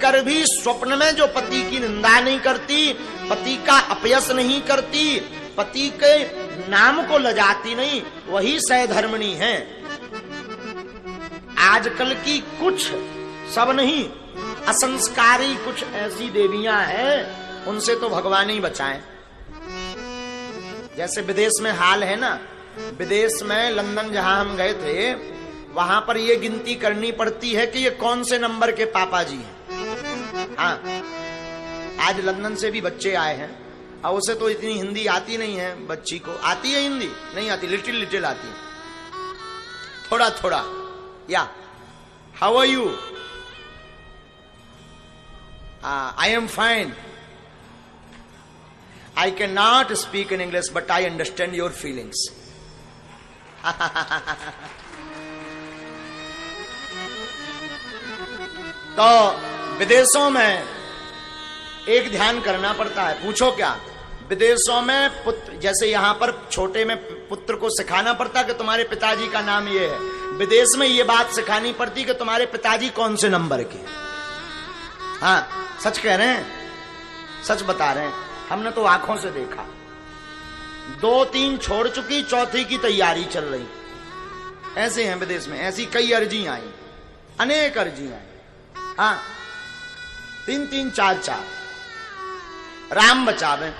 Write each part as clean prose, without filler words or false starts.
कर भी स्वप्न में जो पति की निंदा नहीं करती, पति का अपयश नहीं करती, पति के नाम को लजाती नहीं, वही सधर्मिणी है। आजकल की कुछ, सब नहीं, असंस्कारी कुछ ऐसी देवियां हैं, उनसे तो भगवान ही बचाएं। जैसे विदेश में हाल है ना, विदेश में लंदन जहां हम गए थे, वहां पर ये गिनती करनी पड़ती है कि ये कौन से नंबर के पापा जी हैं। हाँ, आज लंदन से भी बच्चे आए हैं, और उसे तो इतनी हिंदी आती नहीं है, बच्ची को आती है हिंदी, नहीं आती, लिटिल लिटिल आती है, थोड़ा थोड़ा। या how are you? I am fine. I cannot speak in English, but I understand your feelings. तो विदेशों में एक ध्यान करना पड़ता है। पूछो क्या? विदेशों में पुत्र, जैसे यहां पर छोटे में पुत्र को सिखाना पड़ता कि तुम्हारे पिताजी का नाम ये है, विदेश में ये बात सिखानी पड़ती कि तुम्हारे पिताजी कौन से नंबर के। हाँ, सच कह रहे हैं, सच बता रहे हैं, हमने तो आंखों से देखा। 2-3 छोड़ चुकी, चौथी की तैयारी चल रही। ऐसे हैं विदेश में, ऐसी कई अर्जी आई, अनेक अर्जी आई। हाँ, 3-3, 4-4। राम बचावे,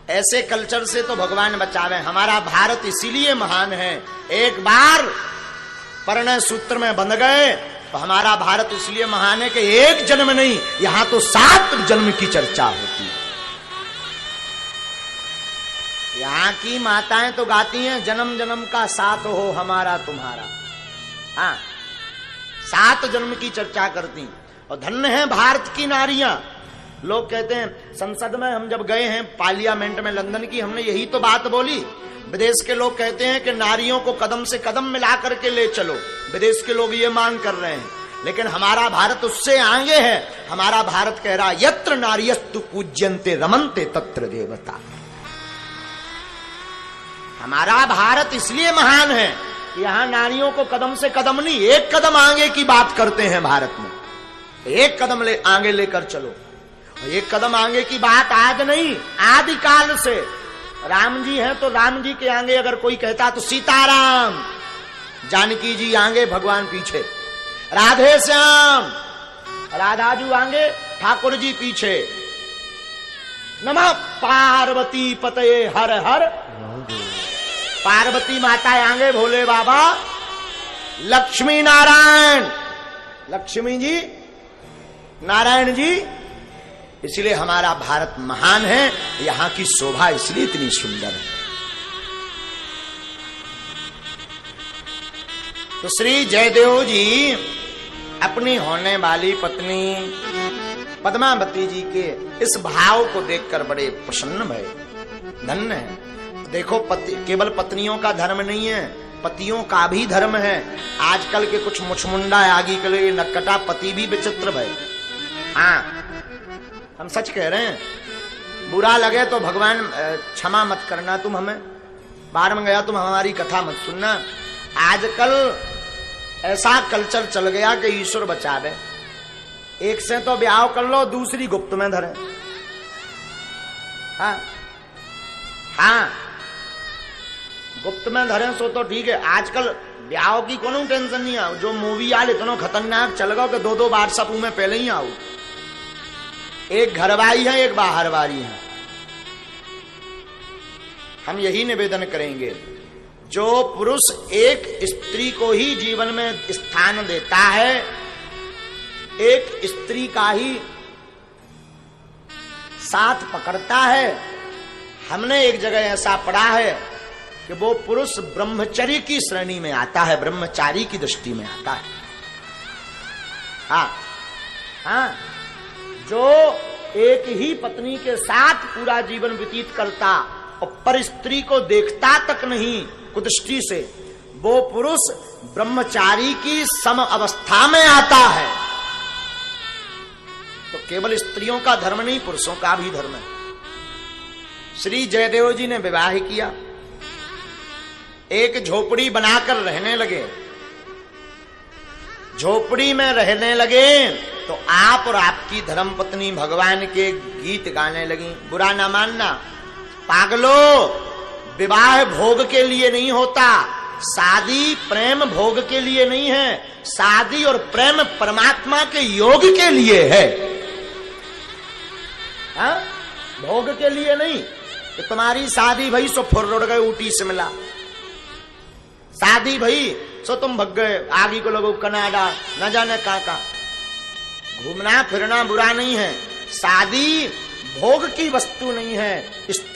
ऐसे कल्चर से तो भगवान बचावे। हमारा भारत इसीलिए महान है, एक बार परिणय सूत्र में बंध गए तो हमारा भारत इसलिए महान है कि एक जन्म नहीं, यहां तो 7 जन्म की चर्चा होती है। यहाँ की माताएं तो गाती हैं, जन्म जन्म का साथ हो हमारा तुम्हारा। हाँ, 7 जन्म की चर्चा करती। और धन्य है भारत की नारियां। लोग कहते हैं, संसद में हम जब गए हैं, पार्लियामेंट में लंदन की, हमने यही तो बात बोली। विदेश के लोग कहते हैं कि नारियों को कदम से कदम मिला करके ले चलो, विदेश के लोग ये मांग कर रहे हैं। लेकिन हमारा भारत उससे आगे है। हमारा भारत कह रहा, यत्र नार्यस्तु पूज्यन्ते रमन्ते तत्र देवता। हमारा भारत इसलिए महान है कि यहां नारियों को कदम से कदम नहीं, एक कदम आगे की बात करते हैं भारत में। एक कदम आगे लेकर चलो। एक कदम आगे की बात आज नहीं, आदिकाल से। राम जी हैं तो राम जी के आगे अगर कोई कहता तो सीताराम, जानकी जी आगे, भगवान पीछे, राधे श्याम, राधाजू आगे, ठाकुर जी पीछे। नमः पार्वती पतये हर हर, पार्वती माता आगे, भोले बाबा, लक्ष्मी नारायण, लक्ष्मी जी, नारायण जी। इसलिए हमारा भारत महान है, यहां की शोभा इसलिए इतनी सुंदर है। तो श्री जयदेव जी अपनी होने वाली पत्नी पद्मावती जी के इस भाव को देखकर बड़े प्रसन्न भये, धन्य है। देखो, पति केवल पत्नियों का धर्म नहीं है, पतियों का भी धर्म है। आजकल के कुछ मुछमुंडा आगे के लिए नक्कटा पति भी विचित्र भय। हाँ, हम सच कह रहे हैं। बुरा लगे तो भगवान क्षमा मत करना, तुम हमें बाहर में गया, तुम हमारी कथा मत सुनना। आजकल ऐसा कल्चर चल गया कि ईश्वर बचा दे। एक से तो ब्याह कर लो, दूसरी गुप्त में धरे। हाँ हाँ, गुप्त में धरे सो तो ठीक है। आजकल ब्याह की कोनो टेंशन नहीं है। जो मूवी आल इतना खतरनाक चल गया कि 2-2 बार सब में पहले ही आओ। एक घरवारी है, एक बाहरवारी है। हम यही निवेदन करेंगे, जो पुरुष एक स्त्री को ही जीवन में स्थान देता है, एक स्त्री का ही साथ पकड़ता है, हमने एक जगह ऐसा पढ़ा है कि वो पुरुष ब्रह्मचर्य की श्रेणी में आता है, ब्रह्मचारी की दृष्टि में आता है। हाँ हाँ, जो एक ही पत्नी के साथ पूरा जीवन व्यतीत करता और पर स्त्री को देखता तक नहीं कुदृष्टि से, वो पुरुष ब्रह्मचारी की सम अवस्था में आता है। तो केवल स्त्रियों का धर्म नहीं, पुरुषों का भी धर्म है। श्री जयदेव जी ने विवाह किया, एक झोपड़ी बनाकर रहने लगे। झोपड़ी में रहने लगे तो आप और आपकी धर्मपत्नी भगवान के गीत गाने लगी। बुरा ना मानना पागलो, विवाह भोग के लिए नहीं होता, शादी प्रेम भोग के लिए नहीं है, शादी और प्रेम परमात्मा के योग के लिए है, हा? भोग के लिए नहीं। तो तुम्हारी शादी भई सो फुर उड़ गए ऊटी शिमला, शादी भई सो तुम भग गए आगे को लोगों कनाडा न जाने कहां। घूमना फिरना बुरा नहीं है, शादी भोग की वस्तु नहीं है। स्त्री